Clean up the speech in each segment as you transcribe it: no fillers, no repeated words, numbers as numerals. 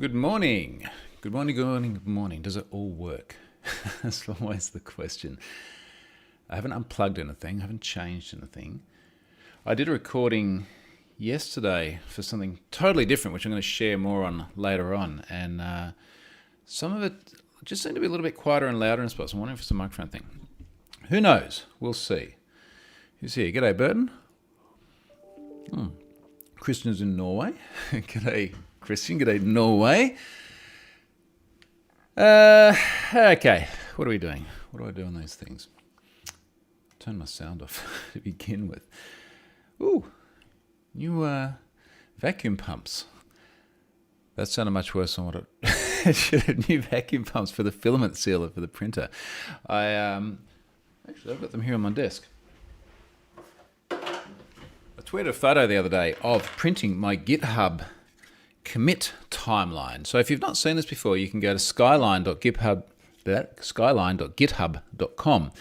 Good morning. Good morning, good morning, good morning. Does it all work? That's always the question. I haven't unplugged anything, I haven't changed anything. I did a recording yesterday for something totally different, which I'm going to share more on later on. And some of it just seemed to be a little bit quieter and louder in spots. I'm wondering if it's a microphone thing. Who knows? We'll see. Who's here? G'day, Burton. Christian's in Norway. G'day, Christian. G'day, Norway. Okay. What are we doing? What do I do on these things? Turn my sound off to begin with. Ooh, new vacuum pumps. That sounded much worse than what it should have. New vacuum pumps for the filament sealer for the printer. Actually, I've got them here on my desk. I tweeted a photo the other day of printing my GitHub commit timeline. So if you've not seen this before, you can go to skyline.github.com,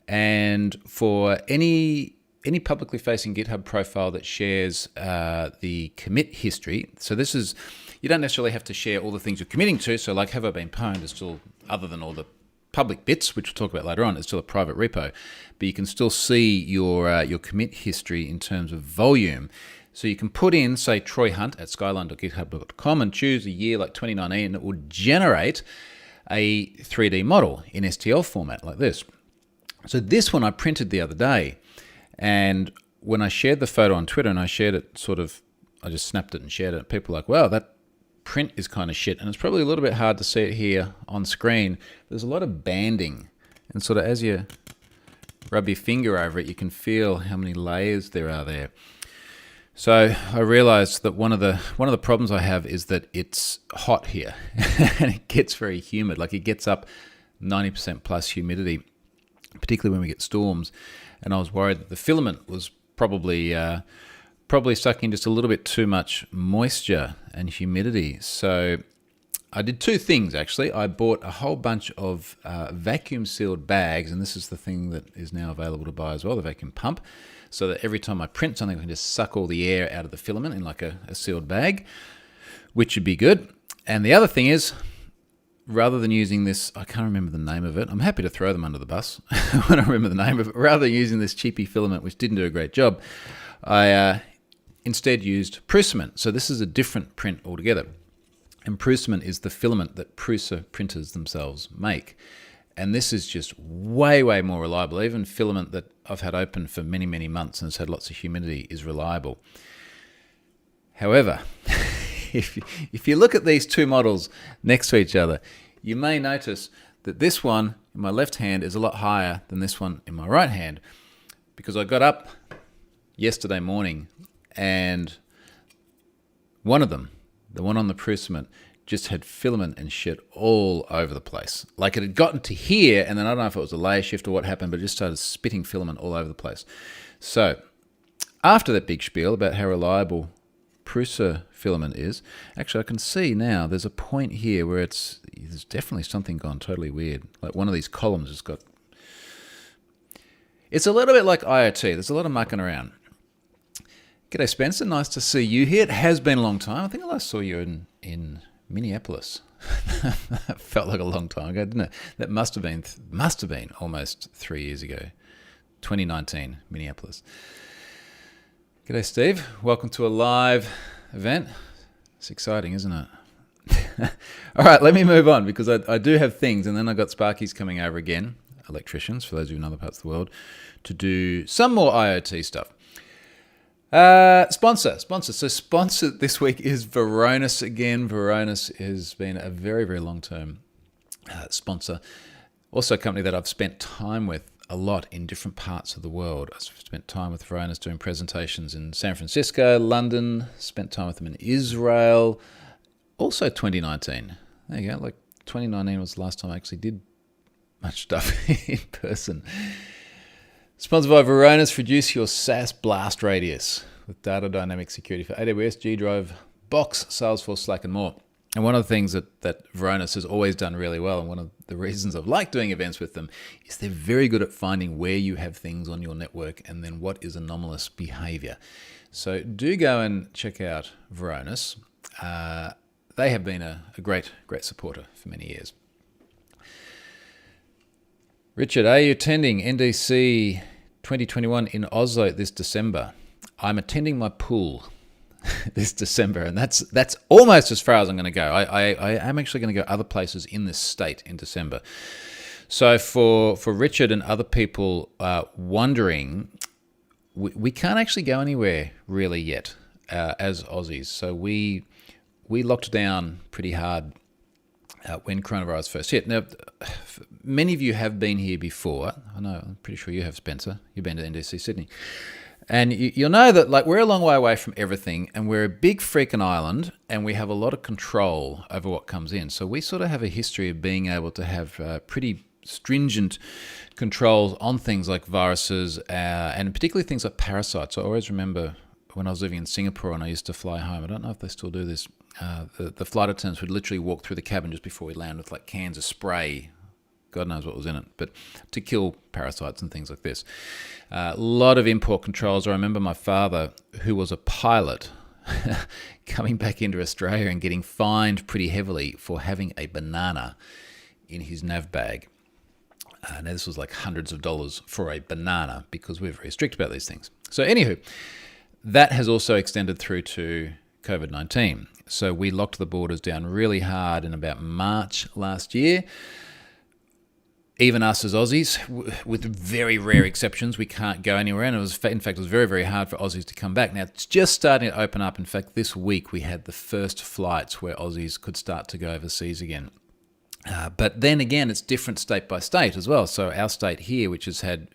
and for any publicly facing GitHub profile that shares the commit history. So this is, you don't necessarily have to share all the things you're committing to. So like Have I Been Pwned is still, other than all the public bits, which we'll talk about later on, it's still a private repo, but you can still see your commit history in terms of volume. So you can put in, say, Troy Hunt at skyline.github.com and choose a year like 2019, and it will generate a 3D model in STL format like this. So this one I printed the other day, and when I shared the photo on Twitter, and I shared it I just snapped it and shared it, people were like, wow, that print is kind of shit. And it's probably a little bit hard to see it here on screen. There's a lot of banding, and sort of as you rub your finger over it, you can feel how many layers there are there. So I realized that one of the problems I have is that it's hot here and it gets very humid. Like it gets up 90% plus humidity, particularly when we get storms. And I was worried that the filament was probably sucking just a little bit too much moisture and humidity. So I did two things, actually. I bought a whole bunch of vacuum sealed bags, and this is the thing that is now available to buy as well, the vacuum pump, so that every time I print something, I can just suck all the air out of the filament in like a sealed bag, which would be good. And the other thing is, rather than using this, I can't remember the name of it. I'm happy to throw them under the bus when I remember the name of it. Rather than using this cheapy filament, which didn't do a great job, I instead used Prusament. So this is a different print altogether. And Prusament is the filament that Prusa printers themselves make. And this is just way, way more reliable. Even filament that I've had open for many, many months and has had lots of humidity is reliable. However, if you look at these two models next to each other, you may notice that this one in my left hand is a lot higher than this one in my right hand, because I got up yesterday morning and one of them, the one on the Prusament, just had filament and shit all over the place. Like it had gotten to here, and then I don't know if it was a layer shift or what happened, but it just started spitting filament all over the place. So after that big spiel about how reliable Prusa filament is, actually I can see now there's a point here where there's definitely something gone totally weird. Like one of these columns has got... It's a little bit like IoT. There's a lot of mucking around. G'day, Spencer. Nice to see you here. It has been a long time. I think I last saw you in Minneapolis. That felt like a long time ago, didn't it? That must have been almost 3 years ago. 2019, Minneapolis. G'day, Steve. Welcome to a live event. It's exciting, isn't it? All right, let me move on, because I do have things, and then I've got Sparkies coming over again, electricians, for those of you in other parts of the world, to do some more IoT stuff. Sponsor. So sponsor this week is Varonis again. Varonis has been a very, very long-term sponsor. Also a company that I've spent time with a lot in different parts of the world. I've spent time with Varonis doing presentations in San Francisco, London, spent time with them in Israel. Also 2019. There you go. Like 2019 was the last time I actually did much stuff in person. Sponsored by Varonis, reduce your SaaS blast radius with data dynamic security for AWS, G Drive, Box, Salesforce, Slack, and more. And one of the things that Varonis has always done really well, and one of the reasons I've liked doing events with them, is they're very good at finding where you have things on your network and then what is anomalous behavior. So do go and check out Varonis. they have been a great supporter for many years. Richard, are you attending NDC 2021 in Oslo this December? I'm attending my pool this December, and that's almost as far as I'm going to go. I am actually going to go other places in this state in December. So for Richard and other people wondering, we can't actually go anywhere really yet as Aussies. So we locked down pretty hard when coronavirus first hit. Now, many of you have been here before. I know, I'm pretty sure you have, Spencer. You've been to NDC Sydney. And you'll know that we're a long way away from everything, and we're a big freaking island, and we have a lot of control over what comes in. So we sort of have a history of being able to have pretty stringent controls on things like viruses, and particularly things like parasites. I always remember when I was living in Singapore and I used to fly home. I don't know if they still do this. The flight attendants would literally walk through the cabin just before we land with cans of spray. God knows what was in it, but to kill parasites and things like this. A lot of import controls. I remember my father, who was a pilot, coming back into Australia and getting fined pretty heavily for having a banana in his nav bag. Now this was hundreds of dollars for a banana, because we're very strict about these things. So anywho, that has also extended through to COVID-19. So we locked the borders down really hard in about March last year. Even us as Aussies, with very rare exceptions, we can't go anywhere. And it was very, very hard for Aussies to come back. Now, it's just starting to open up. In fact, this week we had the first flights where Aussies could start to go overseas again. But then again, it's different state by state as well. So our state here, which has had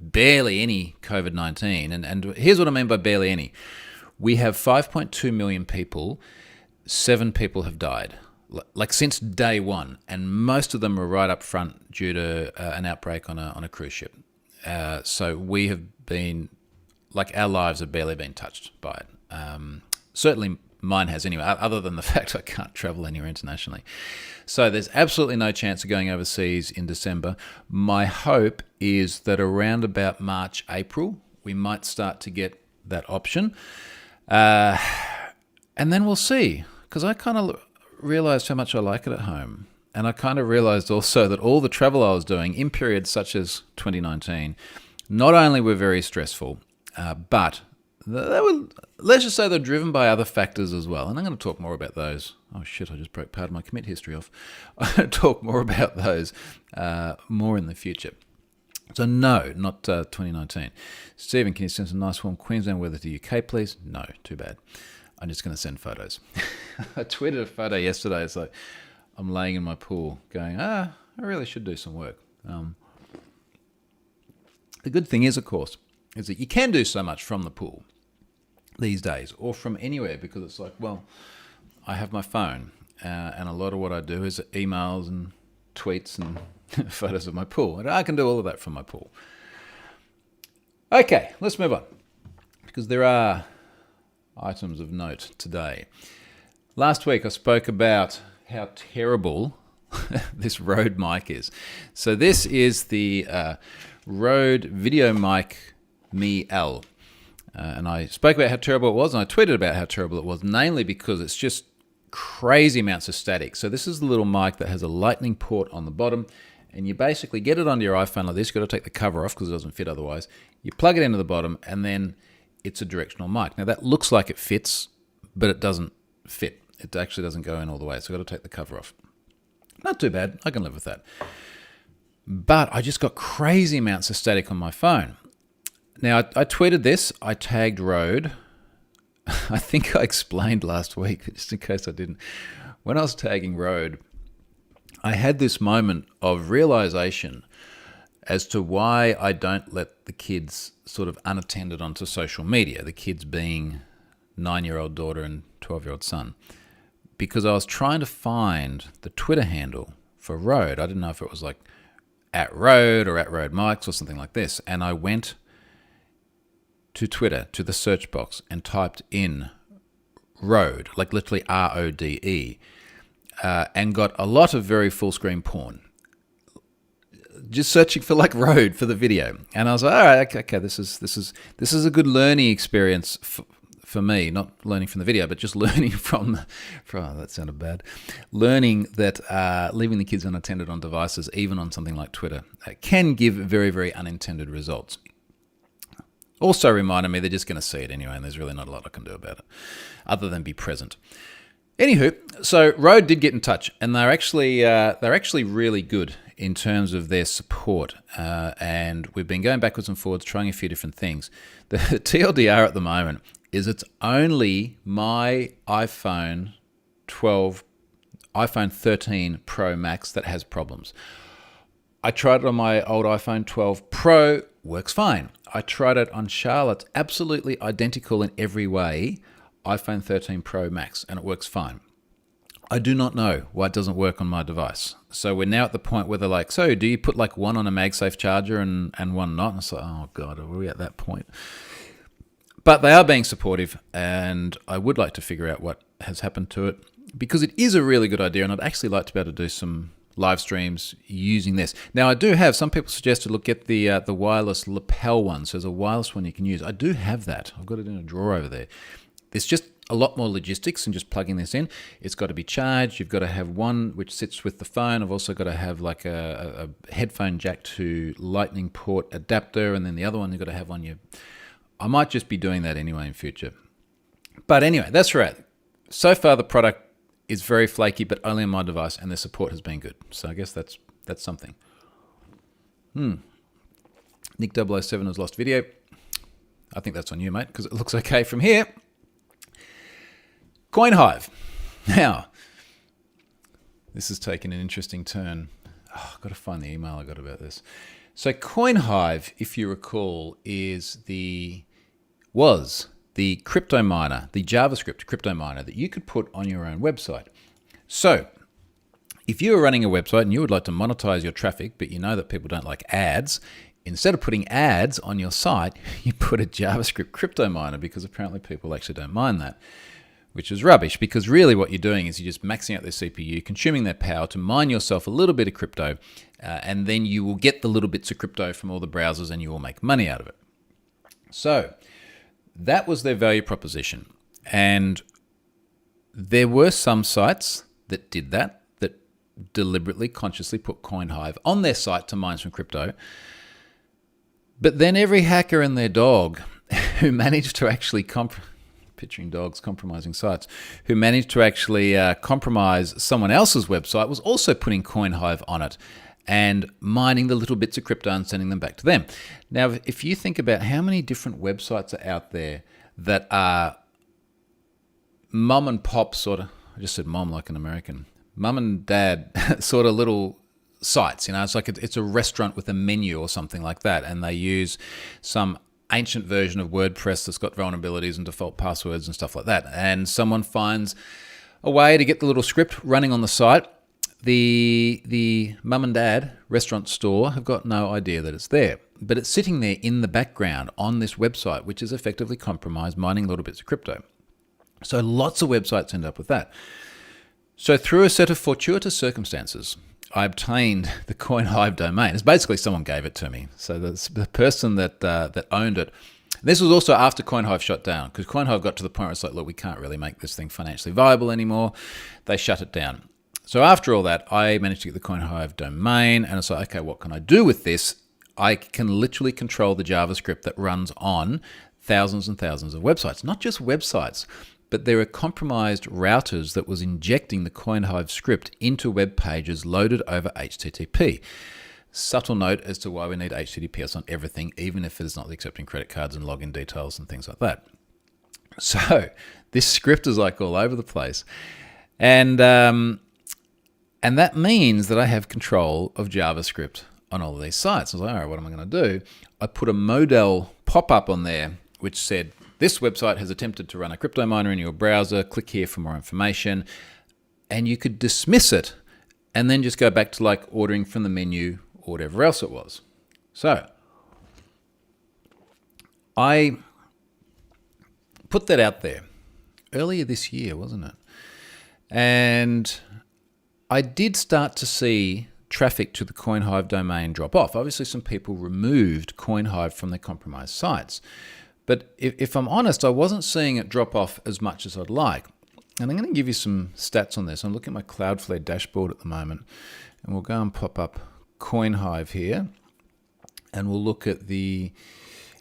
barely any COVID-19, and here's what I mean by barely any. We have 5.2 million people. 7 people have died. Since day one, and most of them were right up front due to an outbreak on a cruise ship. So we have been, our lives have barely been touched by it. Certainly mine has anyway, other than the fact I can't travel anywhere internationally. So there's absolutely no chance of going overseas in December. My hope is that around about March, April, we might start to get that option. And then we'll see, because I kind of realized how much I like it at home. And I kind of realized also that all the travel I was doing in periods such as 2019, not only were very stressful, but they were, let's just say they're driven by other factors as well. And I'm going to talk more about those. Oh shit, I just broke part of my commit history off. I'm going to talk more about those more in the future. So no, not 2019. Stephen, can you send some nice warm Queensland weather to UK, please? No, too bad. I'm just going to send photos. I tweeted a photo yesterday. It's I'm laying in my pool going, I really should do some work. The good thing is, of course, is that you can do so much from the pool these days, or from anywhere, because it's I have my phone, and a lot of what I do is emails and tweets and photos of my pool. And I can do all of that from my pool. Okay, let's move on, because there are items of note today. Last week I spoke about how terrible this Rode mic is. So this is the Rode Video Mic Me L. And I spoke about how terrible it was, and I tweeted about how terrible it was, mainly because it's just crazy amounts of static. So this is the little mic that has a lightning port on the bottom, and you basically get it onto your iPhone like this. You've got to take the cover off because it doesn't fit otherwise. You plug it into the bottom, and then it's a directional mic. Now that looks like it fits, but it doesn't fit. It actually doesn't go in all the way, so I've got to take the cover off. Not too bad, I can live with that. But I just got crazy amounts of static on my phone. Now I tweeted this, I tagged Rode. I think I explained last week, but just in case I didn't. When I was tagging Rode, I had this moment of realization as to why I don't let the kids sort of unattended onto social media, the kids being 9-year-old daughter and 12-year-old son, because I was trying to find the Twitter handle for Rode. I didn't know if it was at Rode or at Rode Mics or something like this. And I went to Twitter, to the search box, and typed in Rode, literally R-O-D-E, and got a lot of very full-screen porn. Just searching for Rode for the video, and I was like, all right, okay, this is a good learning experience for me, not learning from the video, but just learning that sounded bad, learning that leaving the kids unattended on devices, even on something like Twitter, can give very, very unintended results. Also reminded me they're just going to see it anyway, and there's really not a lot I can do about it, other than be present. Anywho, so Rode did get in touch, and they're actually really good in terms of their support, and we've been going backwards and forwards, trying a few different things. The TLDR at the moment is it's only my iPhone 13 Pro Max that has problems. I tried it on my old iPhone 12 Pro, works fine. I tried it on Charlotte's, absolutely identical in every way, iPhone 13 Pro Max, and it works fine. I do not know why it doesn't work on my device. So we're now at the point where they're like, so do you put like one on a MagSafe charger and one not? And it's like, oh God, are we at that point? But they are being supportive, and I would like to figure out what has happened to it, because it is a really good idea, and I'd actually like to be able to do some live streams using this. Now, I do have, some people suggested, look, get the wireless lapel one. So there's a wireless one you can use. I do have that. I've got it in a drawer over there. It's just a lot more logistics than just plugging this in. It's got to be charged. You've got to have one which sits with the phone. I've also got to have like a headphone jack to lightning port adapter, and then the other one you've got to have on your... I might just be doing that anyway in future. But anyway, that's right. So far the product is very flaky, but only on my device, and the support has been good. So I guess that's something. Nick 007 has lost video. I think that's on you, mate, because it looks okay from here. Coinhive. Now, this has taken an interesting turn. Oh, I've got to find the email I got about this. So Coinhive, if you recall, was the crypto miner, the JavaScript crypto miner that you could put on your own website. So if you were running a website and you would like to monetize your traffic, but you know that people don't like ads, instead of putting ads on your site, you put a JavaScript crypto miner, because apparently people actually don't mind that, which is rubbish, because really what you're doing is you're just maxing out their CPU, consuming their power to mine yourself a little bit of crypto, and then you will get the little bits of crypto from all the browsers and you will make money out of it. So that was their value proposition. And there were some sites that did that deliberately, consciously put Coinhive on their site to mine some crypto. But then every hacker and their dog who managed to actually picturing dogs compromising sites, who managed to actually compromise someone else's website, was also putting Coinhive on it and mining the little bits of crypto and sending them back to them. Now, if you think about how many different websites are out there that are mum and pop sort of, I just said mom like an American, mum and dad sort of little sites, it's like it's a restaurant with a menu or something like that, and they use some ancient version of WordPress that's got vulnerabilities and default passwords and stuff like that, and someone finds a way to get the little script running on the site. The mum and dad restaurant store have got no idea that it's there, but it's sitting there in the background on this website, which is effectively compromised, mining little bits of crypto. So lots of websites end up with that. So through a set of fortuitous circumstances, I obtained the Coinhive domain. It's basically someone gave it to me. So the person that owned it. This was also after Coinhive shut down, because Coinhive got to the point where it's like, look, we can't really make this thing financially viable anymore. They shut it down. So after all that, I managed to get the Coinhive domain, and it's like, okay, what can I do with this? I can literally control the JavaScript that runs on thousands and thousands of websites, not just websites, but there are compromised routers that was injecting the Coinhive script into web pages loaded over HTTP. Subtle note as to why we need HTTPS on everything, even if it is not accepting credit cards and login details and things like that. So this script is like all over the place. And that means that I have control of JavaScript on all of these sites. I was like, all right, what am I going to do? I put a modal pop-up on there which said, this website has attempted to run a crypto miner in your browser. Click here for more information. And you could dismiss it and then just go back to like ordering from the menu or whatever else it was. So I put that out there earlier this year, wasn't it? And I did start to see traffic to the Coinhive domain drop off. Obviously, some people removed Coinhive from their compromised sites. But if I'm honest, I wasn't seeing it drop off as much as I'd like. And I'm going to give you some stats on this. I'm looking at my Cloudflare dashboard at the moment, and we'll go and pop up Coinhive here, and we'll look at the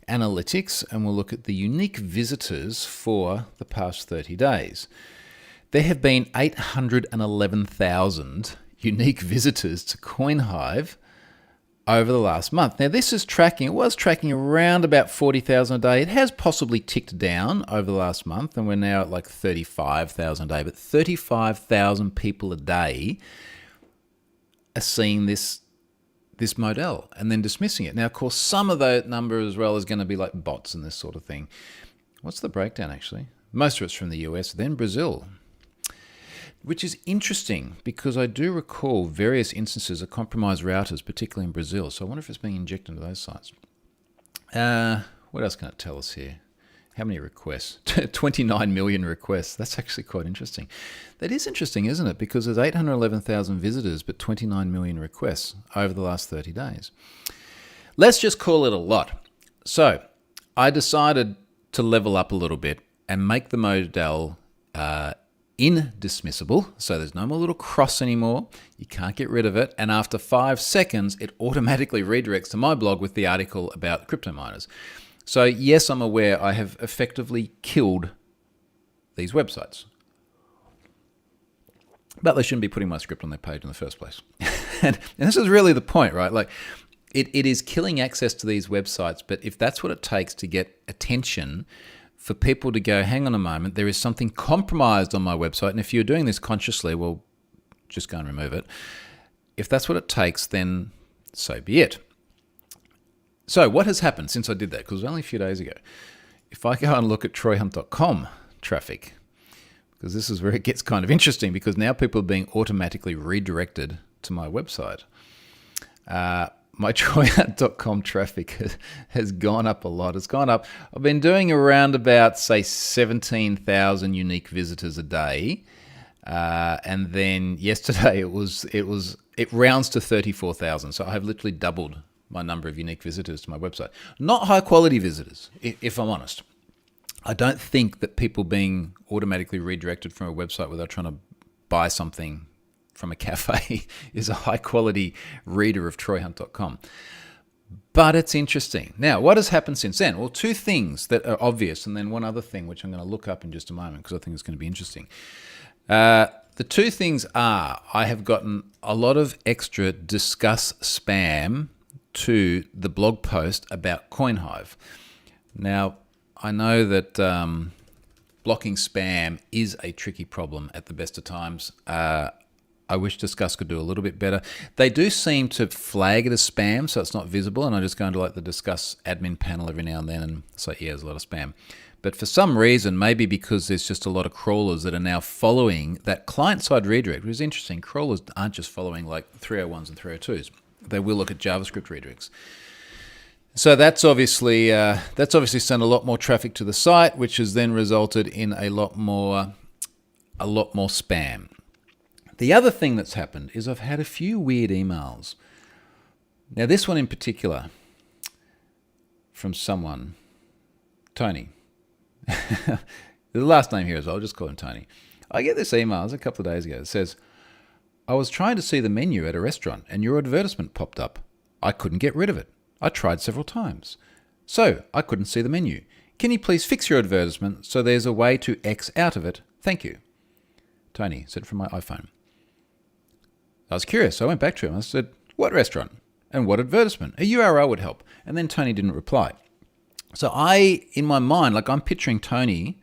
analytics, and we'll look at the unique visitors for the past 30 days. There have been 811,000 unique visitors to Coinhive over the last month. Now, this is tracking, it was tracking around about 40,000 a day. It has possibly ticked down over the last month, and we're now at like 35,000 a day. But 35,000 people a day are seeing this model and then dismissing it. Now, of course, some of that number as well is going to be like bots and this sort of thing. What's the breakdown, actually? Most of it's from the US, then Brazil, which is interesting because I do recall various instances of compromised routers, particularly in Brazil. So I wonder if it's being injected into those sites. What else can it tell us here? How many requests? 29 million requests. That's actually quite interesting. That is interesting, isn't it? Because there's 811,000 visitors, but 29 million requests over the last 30 days. Let's just call it a lot. So I decided to level up a little bit and make the modal indismissible, so there's no more little cross anymore. You can't get rid of it. And after 5 seconds, it automatically redirects to my blog with the article about crypto miners. So yes, I'm aware I have effectively killed these websites. But they shouldn't be putting my script on their page in the first place. and this is really the point, right? Like it is killing access to these websites, but if that's what it takes to get attention for people to go, hang on a moment, there is something compromised on my website. And if you're doing this consciously, well, just go and remove it. If that's what it takes, then so be it. So what has happened since I did that? Because it was only a few days ago. If I go and look at troyhunt.com traffic, because this is where it gets kind of interesting, because now people are being automatically redirected to my website. My troyhunt.com traffic has gone up a lot. It's gone up. I've been doing around about, say, 17,000 unique visitors a day. And then yesterday it rounds to 34,000. So I have literally doubled my number of unique visitors to my website. Not high quality visitors, if I'm honest. I don't think that people being automatically redirected from a website without trying to buy something from a cafe is a high quality reader of troyhunt.com. But it's interesting. Now, what has happened since then? Well, two things that are obvious, and then one other thing which I'm going to look up in just a moment because I think it's going to be interesting. The two things are, I have gotten a lot of extra discuss spam to the blog post about Coinhive. Now, I know that blocking spam is a tricky problem at the best of times. I wish Discuss could do a little bit better. They do seem to flag it as spam, so it's not visible, and I just go into like the Discuss admin panel every now and then and it's like, yeah, there's a lot of spam. But for some reason, maybe because there's just a lot of crawlers that are now following that client-side redirect, which is interesting. Crawlers aren't just following like 301s and 302s. They will look at JavaScript redirects. So that's obviously sent a lot more traffic to the site, which has then resulted in a lot more spam. The other thing that's happened is I've had a few weird emails. Now, this one in particular from someone, Tony. The last name here is, I'll just call him Tony. I get this email, it was a couple of days ago. It says, I was trying to see the menu at a restaurant and your advertisement popped up. I couldn't get rid of it. I tried several times. So I couldn't see the menu. Can you please fix your advertisement so there's a way to X out of it? Thank you. Tony, sent from my iPhone. I was curious. So I went back to him. I said, what restaurant? And what advertisement? A URL would help. And then Tony didn't reply. So in my mind, like I'm picturing Tony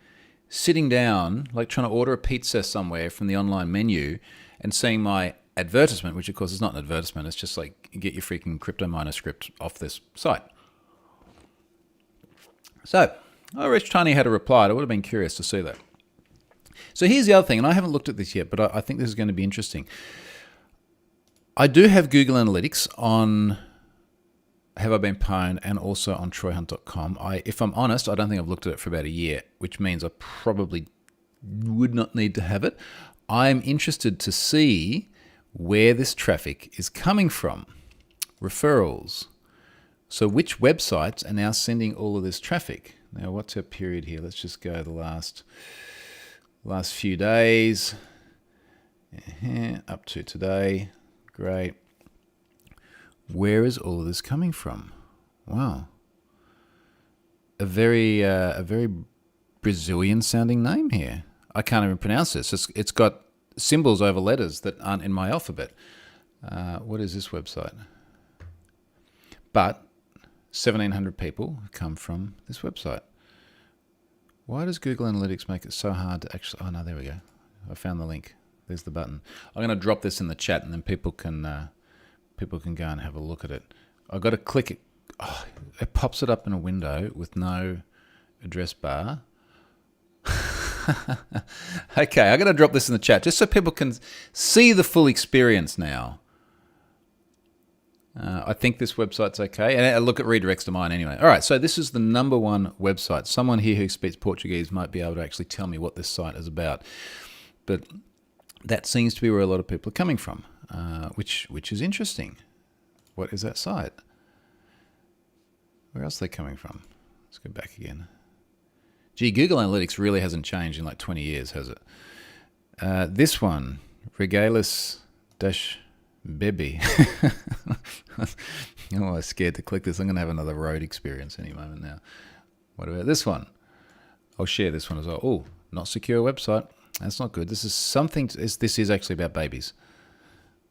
sitting down, like trying to order a pizza somewhere from the online menu and seeing my advertisement, which of course is not an advertisement. It's just like, get your freaking crypto miner script off this site. So I wish Tony had a reply. I would have been curious to see that. So here's the other thing, and I haven't looked at this yet, but I think this is going to be interesting. I do have Google Analytics on Have I Been Pwned and also on troyhunt.com. If I'm honest, I don't think I've looked at it for about a year, which means I probably would not need to have it. I'm interested to see where this traffic is coming from. Referrals. So which websites are now sending all of this traffic? Now, what's our period here? Let's just go the last few days. Up to today. Great. Where is all of this coming from? Wow. A very Brazilian sounding name here. I can't even pronounce this. It's got symbols over letters that aren't in my alphabet. What is this website? But 1,700 people come from this website. Why does Google Analytics make it so hard to actually... Oh, no, there we go. I found the link. There's the button. I'm going to drop this in the chat, and then people can go and have a look at it. I've got to click it. Oh, it pops it up in a window with no address bar. Okay, I'm going to drop this in the chat just so people can see the full experience now. I think this website's okay. And I look at redirects to mine anyway. All right, so this is the #1 website. Someone here who speaks Portuguese might be able to actually tell me what this site is about. But that seems to be where a lot of people are coming from, which is interesting. What is that site? Where else are they coming from? Let's go back again. Gee, Google Analytics really hasn't changed in like 20 years, has it? This one, Regalis-Baby. I'm always scared to click this. I'm going to have another road experience any moment now. What about this one? I'll share this one as well. Oh, not secure website. That's not good. This is something. This is actually about babies.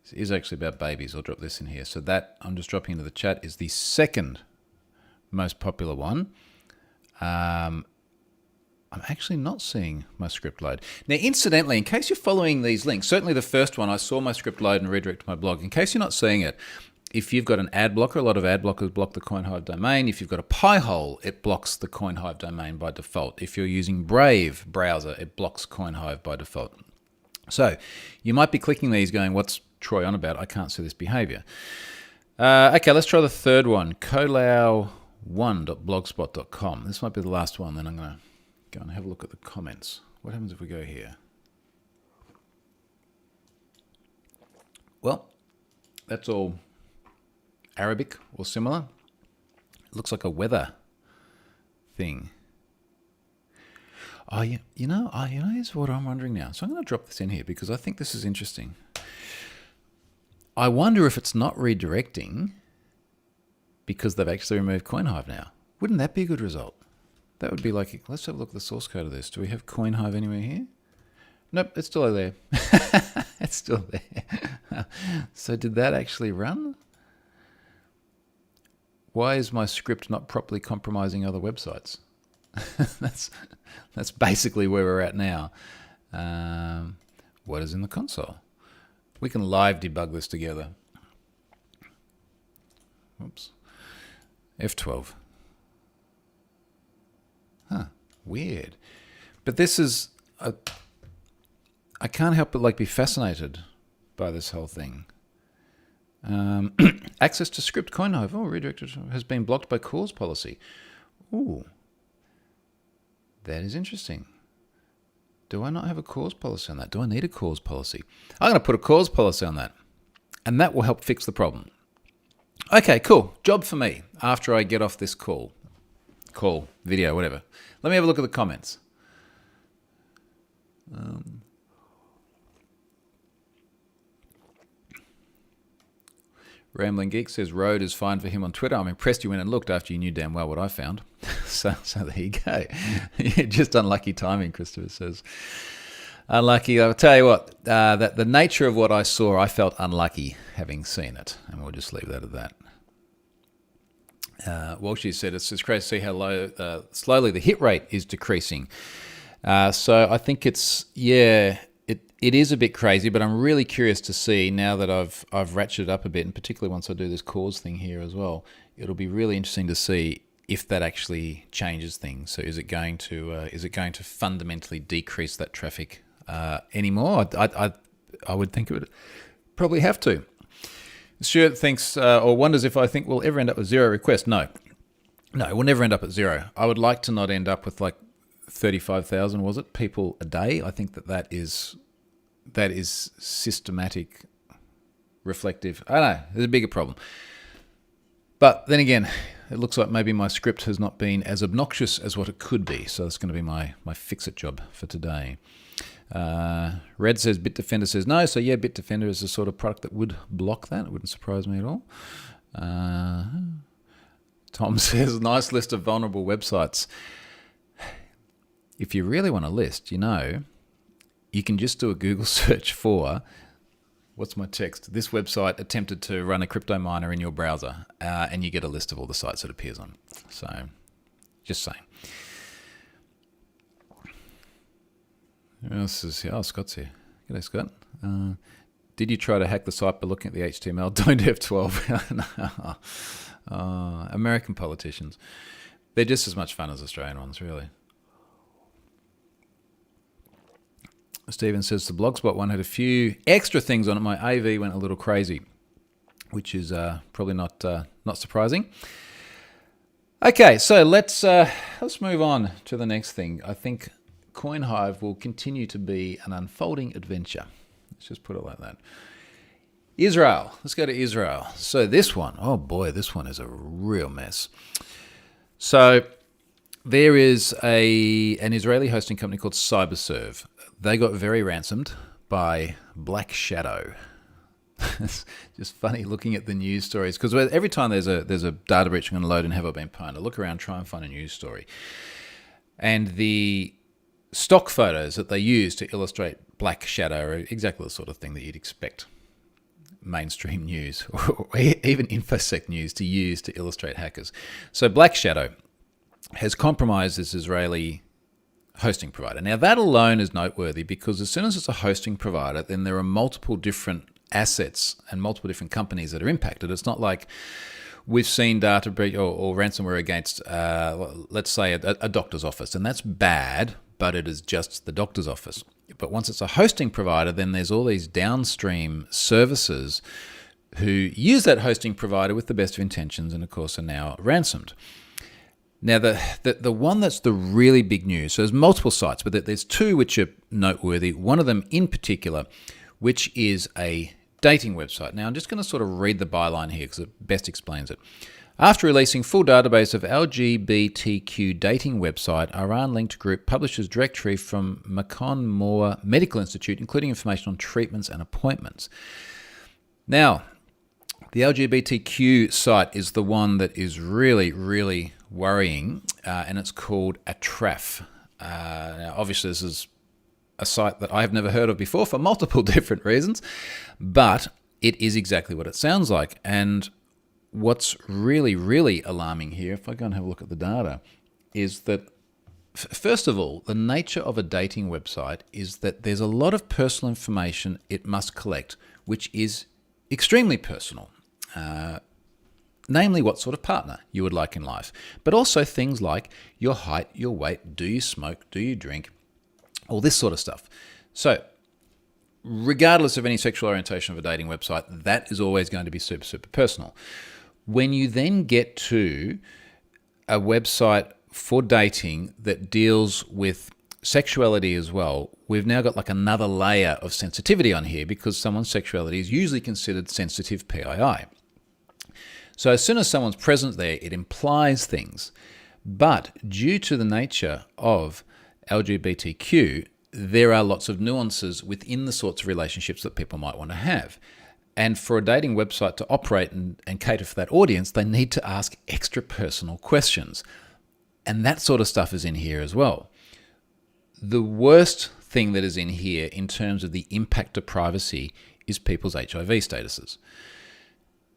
This is actually about babies. I'll drop this in here. So that I'm just dropping into the chat is the second most popular one. I'm actually not seeing my script load. Now, incidentally, in case you're following these links, certainly the first one, I saw my script load and redirect to my blog. In case you're not seeing it, if you've got an ad blocker, a lot of ad blockers block the Coinhive domain. If you've got a Pi-hole, it blocks the Coinhive domain by default. If you're using Brave browser, it blocks Coinhive by default. So you might be clicking these going, what's Troy on about? I can't see this behavior. Okay, let's try the third one, colau1.blogspot.com. This might be the last one, then I'm going to go and have a look at the comments. What happens if we go here? Well, that's all Arabic or similar. It looks like a weather thing. Oh, yeah, here's what I'm wondering now. So I'm going to drop this in here because I think this is interesting. I wonder if it's not redirecting because they've actually removed Coinhive now. Wouldn't that be a good result? That would be like, let's have a look at the source code of this. Do we have Coinhive anywhere here? Nope, it's still there. It's still there. So did that actually run? Why is my script not properly compromising other websites? That's basically where we're at now. What is in the console? We can live debug this together. Oops. F12. Huh, weird. But this is, I can't help but be fascinated by this whole thing. Access to script Coinhive. Oh, redirected has been blocked by cause policy. Ooh, that is interesting. Do I not have a cause policy on that? Do I need a cause policy? I'm going to put a cause policy on that, and that will help fix the problem. Okay, cool. Job for me after I get off this call, video, whatever. Let me have a look at the comments. Rambling Geek says road is fine for him on Twitter. I'm impressed you went and looked after you knew damn well what I found. so there you go. Just unlucky timing, Christopher says. Unlucky. I'll tell you what, that the nature of what I saw, I felt unlucky having seen it. And we'll just leave that at that. Walshy said it's just crazy to see how low, slowly the hit rate is decreasing. So I think it's, it is a bit crazy, but I'm really curious to see now that I've ratcheted up a bit, and particularly once I do this cause thing here as well, it'll be really interesting to see if that actually changes things. So is it going to fundamentally decrease that traffic anymore? I would think it would probably have to. Stuart thinks or wonders if I think we'll ever end up with 0 requests. No, we'll never end up at 0. I would like to not end up with 35,000, was it, people a day. I think that is systematic, reflective. I don't know, there's a bigger problem. But then again, it looks like maybe my script has not been as obnoxious as what it could be. So that's going to be my fix-it job for today. Red says Bitdefender says no. So yeah, Bitdefender is the sort of product that would block that. It wouldn't surprise me at all. Tom says nice list of vulnerable websites. If you really want a list, you can just do a Google search for, what's my text? This website attempted to run a crypto miner in your browser, and you get a list of all the sites it appears on. So, just saying. Who else is here? Oh, Scott's here. G'day, Scott. Did you try to hack the site by looking at the HTML? Don't F12. No. American politicians. They're just as much fun as Australian ones, really. Stephen says the Blogspot one had a few extra things on it. My AV went a little crazy, which is probably not surprising. Okay, so let's move on to the next thing. I think Coinhive will continue to be an unfolding adventure. Let's just put it like that. Israel. Let's go to Israel. So this one, oh boy, this one is a real mess. So there is an Israeli hosting company called Cybersecurity. They got very ransomed by Black Shadow. It's just funny looking at the news stories, because every time there's a data breach I'm going to load in Have I Been Pwned, I look around, try and find a news story. And the stock photos that they use to illustrate Black Shadow are exactly the sort of thing that you'd expect mainstream news or even InfoSec news to use to illustrate hackers. So Black Shadow has compromised this Israeli hosting provider. Now that alone is noteworthy, because as soon as it's a hosting provider, then there are multiple different assets and multiple different companies that are impacted. It's not like we've seen data breach or ransomware against, let's say, a doctor's office, and that's bad, but it is just the doctor's office. But once it's a hosting provider, then there's all these downstream services who use that hosting provider with the best of intentions and, of course, are now ransomed. Now, the one that's the really big news, so there's multiple sites, but there's two which are noteworthy. One of them in particular, which is a dating website. Now, I'm just going to sort of read the byline here because it best explains it. After releasing full database of LGBTQ dating website, Iran-linked group publishes directory from Macon Moore Medical Institute, including information on treatments and appointments. Now, the LGBTQ site is the one that is really, really worrying, and it's called Atraf. Now, obviously, this is a site that I've never heard of before for multiple different reasons, but it is exactly what it sounds like. And what's really, really alarming here, if I go and have a look at the data, is that, first of all, the nature of a dating website is that there's a lot of personal information it must collect, which is extremely personal. Namely, what sort of partner you would like in life, but also things like your height, your weight, do you smoke, do you drink, all this sort of stuff. So regardless of any sexual orientation of a dating website, that is always going to be super, super personal. When you then get to a website for dating that deals with sexuality as well, we've now got like another layer of sensitivity on here, because someone's sexuality is usually considered sensitive PII. So as soon as someone's present there, it implies things. But due to the nature of LGBTQ, there are lots of nuances within the sorts of relationships that people might want to have. And for a dating website to operate and cater for that audience, they need to ask extra personal questions. And that sort of stuff is in here as well. The worst thing that is in here in terms of the impact to privacy is people's HIV statuses.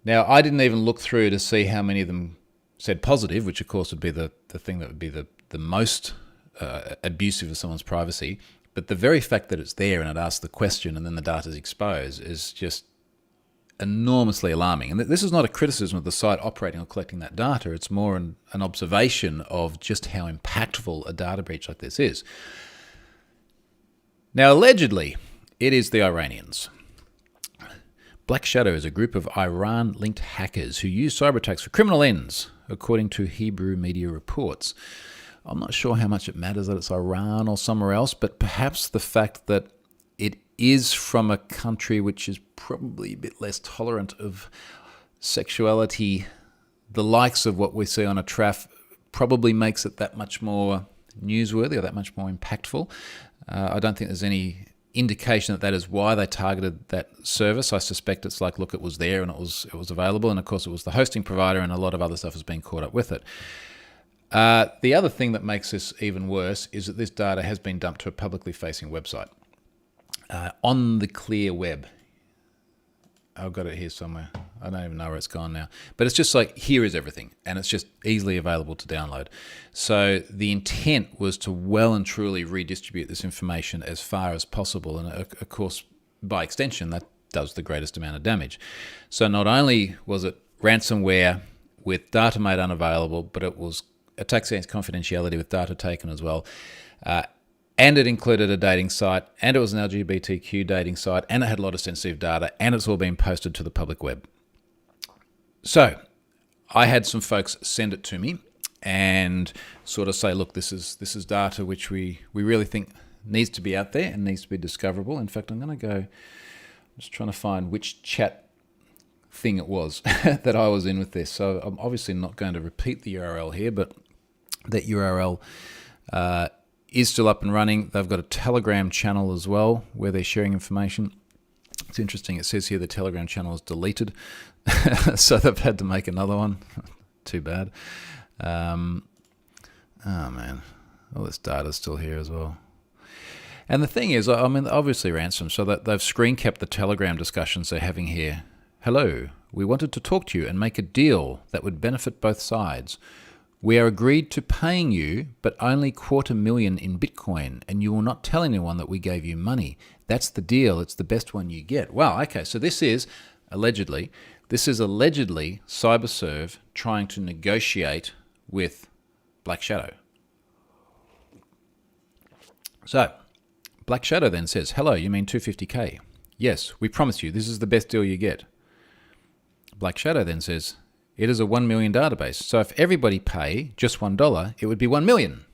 Now, I didn't even look through to see how many of them said positive, which of course would be the thing that would be the most abusive of someone's privacy. But the very fact that it's there and it asks the question and then the data is exposed is just enormously alarming. And this is not a criticism of the site operating or collecting that data. It's more an observation of just how impactful a data breach like this is. Now, allegedly, it is the Iranians. Black Shadow is a group of Iran-linked hackers who use cyber attacks for criminal ends, according to Hebrew media reports. I'm not sure how much it matters that it's Iran or somewhere else, but perhaps the fact that it is from a country which is probably a bit less tolerant of sexuality the likes of what we see on a TRAF probably makes it that much more newsworthy or that much more impactful. I don't think there's any indication that that is why they targeted that service. I suspect it's like, look, it was there and it was available, and of course it was the hosting provider, and a lot of other stuff has been caught up with it. The other thing that makes this even worse is that this data has been dumped to a publicly facing website on the clear web. I've got it here somewhere. I don't even know where it's gone now. But it's just like, here is everything, and it's just easily available to download. So the intent was to well and truly redistribute this information as far as possible, and of course, by extension, that does the greatest amount of damage. So not only was it ransomware with data made unavailable, but it was attacks against confidentiality with data taken as well. And it included a dating site, and it was an LGBTQ dating site, and it had a lot of sensitive data, and it's all been posted to the public web. So I had some folks send it to me and sort of say, look, this is data which we really think needs to be out there and needs to be discoverable. In fact, I'm going to go, I'm just trying to find which chat thing it was that I was in with this. So I'm obviously not going to repeat the URL here, but that URL is still up and running. They've got a Telegram channel as well where they're sharing information. It's interesting. It says here the Telegram channel is deleted. So they've had to make another one. Too bad. Oh, man. All this data's still here as well. And the thing is, I mean, obviously ransom, so that they've screen capped the Telegram discussions they're having here. Hello, we wanted to talk to you and make a deal that would benefit both sides. We are agreed to paying you, but only $250,000 in Bitcoin, and you will not tell anyone that we gave you money. That's the deal. It's the best one you get. Wow, okay, so this is allegedly CyberServe trying to negotiate with Black Shadow. So, Black Shadow then says, hello, you mean $250K? Yes, we promise you, this is the best deal you get. Black Shadow then says, it is a 1 million database. So if everybody pay just $1, it would be 1 million!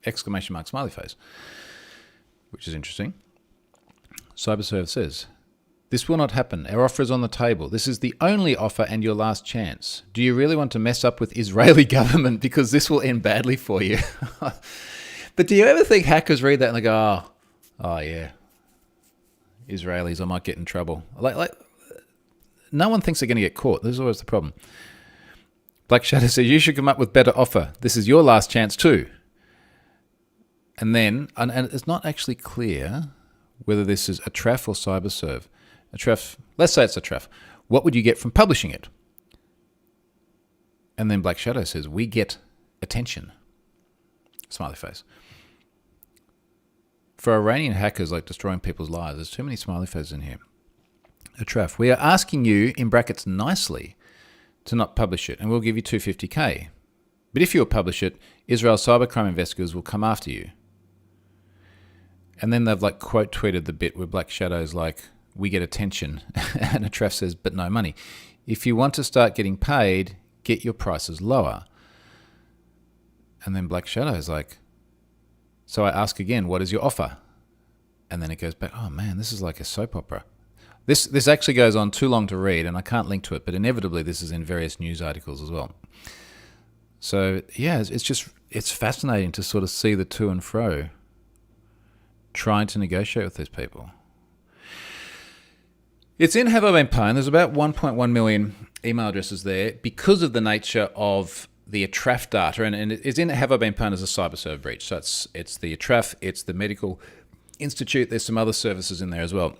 Exclamation mark, smiley face. Which is interesting. CyberServe says, this will not happen. Our offer is on the table. This is the only offer and your last chance. Do you really want to mess up with Israeli government? Because this will end badly for you. But do you ever think hackers read that and they go, oh yeah, Israelis, I might get in trouble. Like, no one thinks they're going to get caught. This is always the problem. Black Shadow says, you should come up with better offer. This is your last chance too. And then, and it's not actually clear whether this is a TRAF or CyberServe. A TRAF, let's say it's a TRAF. What would you get from publishing it? And then Black Shadow says, we get attention. Smiley face. For Iranian hackers like destroying people's lives, there's too many smiley faces in here. A TRAF. We are asking you, in brackets nicely, to not publish it, and we'll give you $250K. But if you'll publish it, Israel's cybercrime investigators will come after you. And then they've like quote tweeted the bit where Black Shadow's like, we get attention, and a TRAF says, but no money. If you want to start getting paid, get your prices lower. And then Black Shadow's like, so I ask again, what is your offer? And then it goes back, oh man, this is like a soap opera. This actually goes on too long to read, and I can't link to it, but inevitably this is in various news articles as well. So yeah, it's fascinating to sort of see the to and fro trying to negotiate with these people. It's in Have I Been Pwned. There's about 1.1 million email addresses there because of the nature of the ATRAF data, and it's in Have I Been Pwned as a CyberServe breach. So it's the ATRAF, it's the Medical Institute, there's some other services in there as well.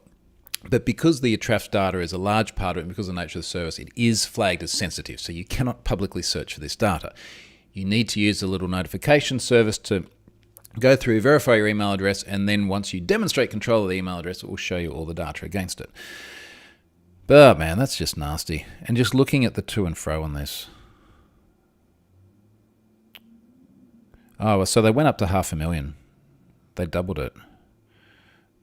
But because the ATRAF data is a large part of it, and because of the nature of the service, it is flagged as sensitive. So you cannot publicly search for this data. You need to use the little notification service to go through, verify your email address, and then once you demonstrate control of the email address, it will show you all the data against it. But man, that's just nasty. And just looking at the to and fro on this. Oh, so they went up to 500,000. They doubled it.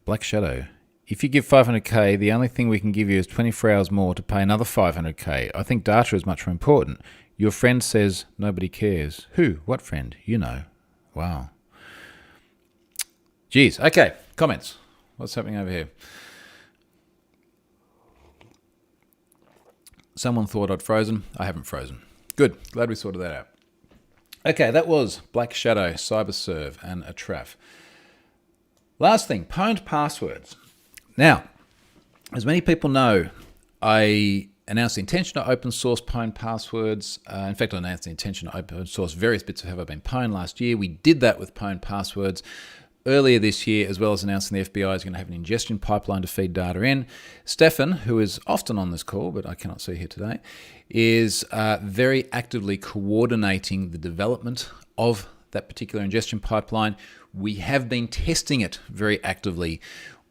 Black Shadow. If you give $500K, the only thing we can give you is 24 hours more to pay another $500K. I think data is much more important. Your friend says nobody cares. Who? What friend? You know. Wow. Geez. Okay. Comments. What's happening over here? Someone thought I'd frozen. I haven't frozen. Good. Glad we sorted that out. Okay, that was Black Shadow, CyberServe, and Atraf. Last thing, pwned passwords. Now, as many people know, I announced the intention to open source pwned passwords. In fact, I announced the intention to open source various bits of Have I Been Pwned last year. We did that with pwned passwords earlier this year, as well as announcing the FBI is going to have an ingestion pipeline to feed data in. Stefan, who is often on this call, but I cannot see here today, is very actively coordinating the development of that particular ingestion pipeline. We have been testing it very actively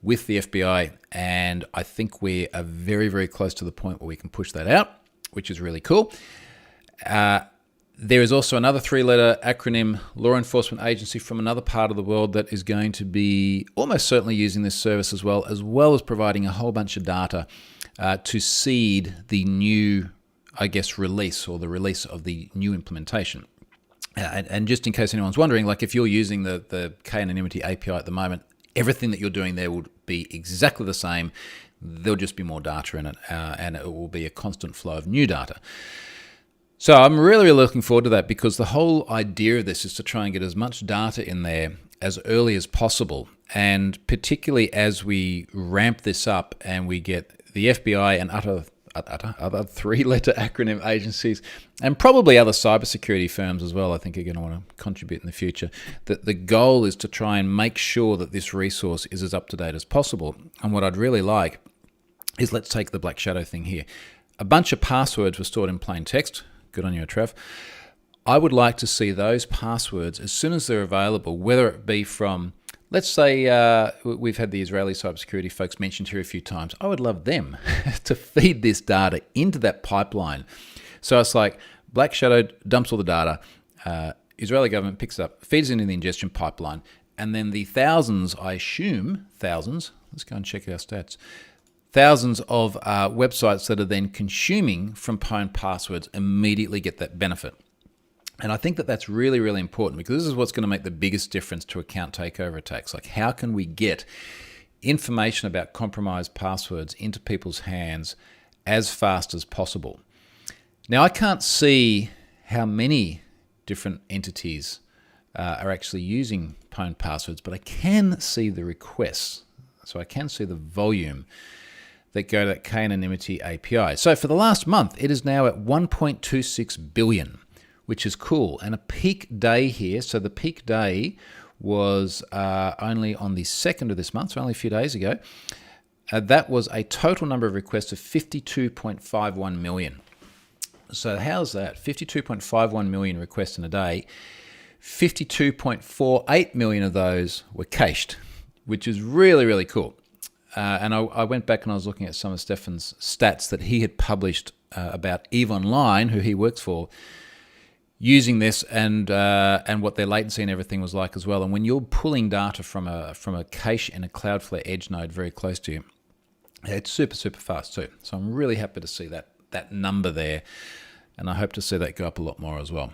with the FBI, and I think we are very, very close to the point where we can push that out, which is really cool. There is also another 3-letter acronym, law enforcement agency from another part of the world, that is going to be almost certainly using this service as well as providing a whole bunch of data to seed the new, release, or the release of the new implementation. And just in case anyone's wondering, like if you're using the K-anonymity API at the moment, everything that you're doing there will be exactly the same. There'll just be more data in it, and it will be a constant flow of new data. So I'm really, really looking forward to that, because the whole idea of this is to try and get as much data in there as early as possible. And particularly as we ramp this up and we get the FBI and other 3-letter acronym agencies, and probably other cybersecurity firms as well, I think are going to want to contribute in the future, that the goal is to try and make sure that this resource is as up to date as possible. And what I'd really like is, let's take the Black Shadow thing here. A bunch of passwords were stored in plain text. Good on you, Trev. I would like to see those passwords as soon as they're available, whether it be from, let's say, we've had the Israeli cybersecurity folks mentioned here a few times. I would love them to feed this data into that pipeline. So it's like Black Shadow dumps all the data, Israeli government picks it up, feeds it into the ingestion pipeline, and then the thousands, I assume, let's go and check our stats, thousands of websites that are then consuming from pwned passwords immediately get that benefit. And I think that that's really, really important, because this is what's going to make the biggest difference to account takeover attacks. Like, how can we get information about compromised passwords into people's hands as fast as possible? Now, I can't see how many different entities are actually using pwned passwords, but I can see the requests. So I can see the volume that go to that K-anonymity API. So for the last month, it is now at 1.26 billion, which is cool. And a peak day here, so the peak day was only on the 2nd of this month, so only a few days ago. That was a total number of requests of 52.51 million. So how's that? 52.51 million requests in a day. 52.48 million of those were cached, which is really, really cool. And I went back and I was looking at some of Stefan's stats that he had published about EVE Online, who he works for, using this, and what their latency and everything was like as well. And when you're pulling data from a cache in a Cloudflare Edge node very close to you, it's super, super fast too. So I'm really happy to see that number there, and I hope to see that go up a lot more as well.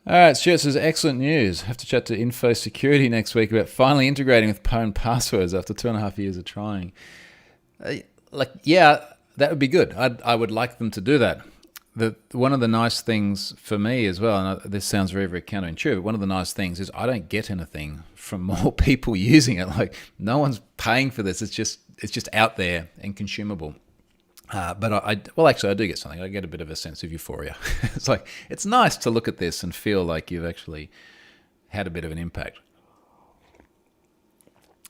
All right, Stuart says, excellent news. Have to chat to Info Security next week about finally integrating with pwned passwords after 2.5 years of trying. Yeah, that would be good. I would like them to do that. One of the nice things for me as well, and this sounds very, very counterintuitive, one of the nice things is I don't get anything from more people using it. Like, no one's paying for this. It's just out there and consumable. But I do get something. I get a bit of a sense of euphoria. It's like, it's nice to look at this and feel like you've actually had a bit of an impact.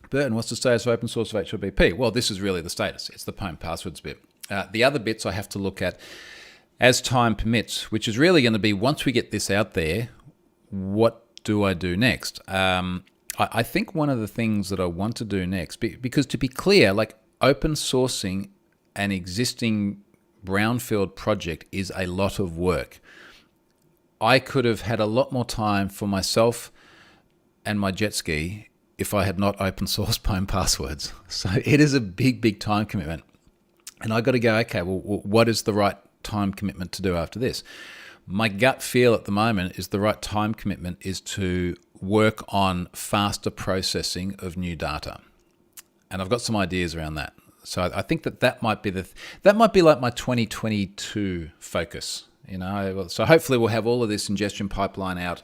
Burton, what's the status of open source of HLBP? Well, this is really the status. It's the pwned passwords bit. The other bits I have to look at as time permits, which is really going to be, once we get this out there, what do I do next? I think one of the things that I want to do next, because to be clear, like, open sourcing an existing brownfield project is a lot of work. I could have had a lot more time for myself and my jet ski if I had not open sourced pwned passwords. So it is a big, big time commitment. And I got to go, okay, well, what is the right time commitment to do after this? My gut feel at the moment is the right time commitment is to work on faster processing of new data. And I've got some ideas around that. So I think that might be that might be like my 2022 focus. So hopefully we'll have all of this ingestion pipeline out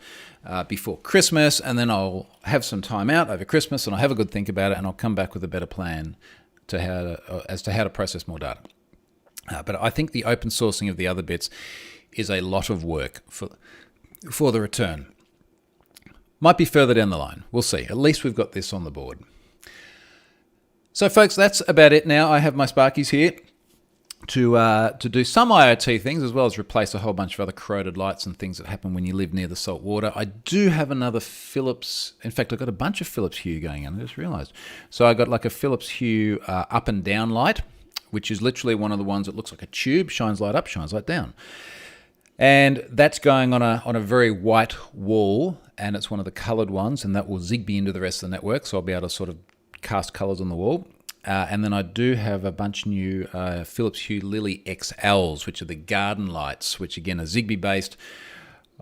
before Christmas, and then I'll have some time out over Christmas, and I'll have a good think about it, and I'll come back with a better plan as to how to process more data. But I think the open sourcing of the other bits is a lot of work for the return. Might be further down the line. We'll see. At least we've got this on the board. So, folks, that's about it now. I have my Sparkies here to do some IoT things, as well as replace a whole bunch of other corroded lights and things that happen when you live near the salt water. I do have another Philips. In fact, I've got a bunch of Philips Hue going on. I just realized. So I got like a Philips Hue up and down light, which is literally one of the ones that looks like a tube, shines light up, shines light down. And that's going on a very white wall, and it's one of the colored ones, and that will Zigbee into the rest of the network, so I'll be able to sort of cast colors on the wall. And then I do have a bunch new Philips Hue Lily XLs, which are the garden lights, which again are Zigbee based.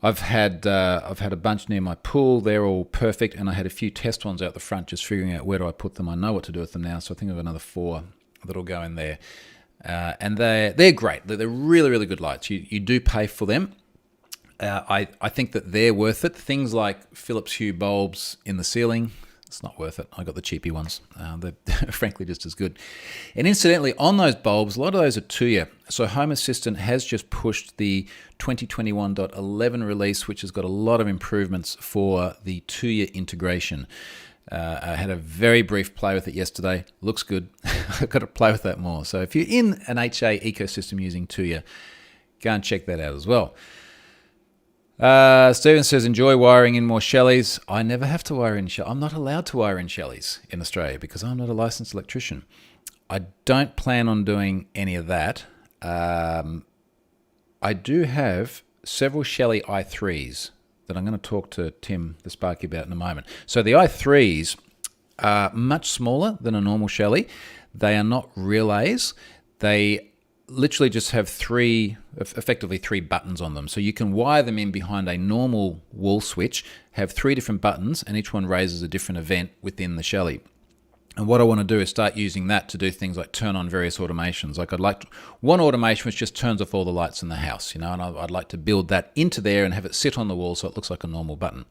I've had a bunch near my pool. They're all perfect, and I had a few test ones out the front, just figuring out where do I put them. I know what to do with them now, so I think I've got another 4 that'll go in there. And they're great. They're really, really good lights. You do pay for them. I think that they're worth it. Things like Philips Hue bulbs in the ceiling, it's not worth it. I got the cheapy ones. They're frankly just as good. And incidentally, on those bulbs, a lot of those are 2-year. So Home Assistant has just pushed the 2021.11 release, which has got a lot of improvements for the 2-year integration. I had a very brief play with it yesterday. Looks good. I've got to play with that more. So if you're in an HA ecosystem using 2-year, go and check that out as well. Stephen says, enjoy wiring in more Shellys. I never have to wire in Shellys. I'm not allowed to wire in Shellys in Australia because I'm not a licensed electrician. I don't plan on doing any of that. I do have several Shelly i3s that I'm going to talk to Tim, the Sparky, about in a moment. So the i3s are much smaller than a normal Shelly. They are not relays. They literally just have effectively three buttons on them. So you can wire them in behind a normal wall switch, have 3 different buttons, and each one raises a different event within the Shelly. And what I want to do is start using that to do things like turn on various automations. Like I'd like one automation which just turns off all the lights in the house, and I'd like to build that into there and have it sit on the wall so it looks like a normal button.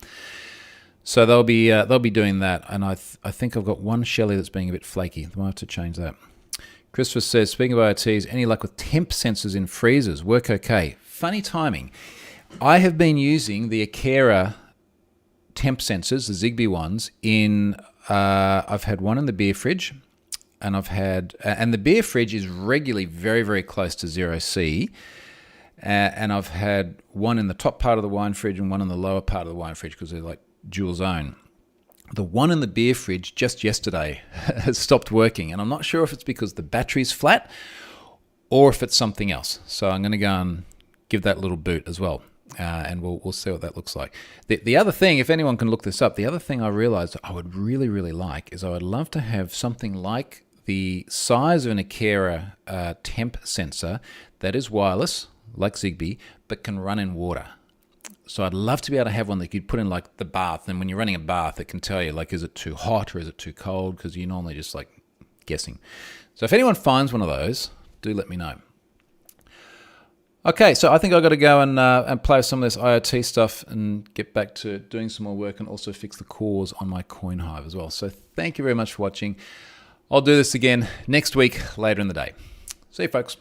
So they'll be doing that, and I think I've got one Shelly that's being a bit flaky. I might have to change that. Christopher says, speaking of IoTs, any luck with temp sensors in freezers? Work okay. Funny timing. I have been using the Akera temp sensors, the Zigbee ones, I've had one in the beer fridge, and and the beer fridge is regularly very, very close to 0C, and I've had one in the top part of the wine fridge and one in the lower part of the wine fridge because they're like dual zone. The one in the beer fridge just yesterday has stopped working, and I'm not sure if it's because the battery's flat or if it's something else. So I'm going to go and give that a little boot as well, and we'll see what that looks like. The other thing, if anyone can look this up, the other thing I realized I would really, really like is I would love to have something like the size of an Akera temp sensor that is wireless, like Zigbee, but can run in water. So I'd love to be able to have one that you could put in like the bath, and when you're running a bath, it can tell you like, is it too hot or is it too cold? Because you're normally just like guessing. So if anyone finds one of those, do let me know. Okay, so I think I've got to go and play with some of this IoT stuff and get back to doing some more work and also fix the cores on my Coinhive as well. So thank you very much for watching. I'll do this again next week, later in the day. See you, folks.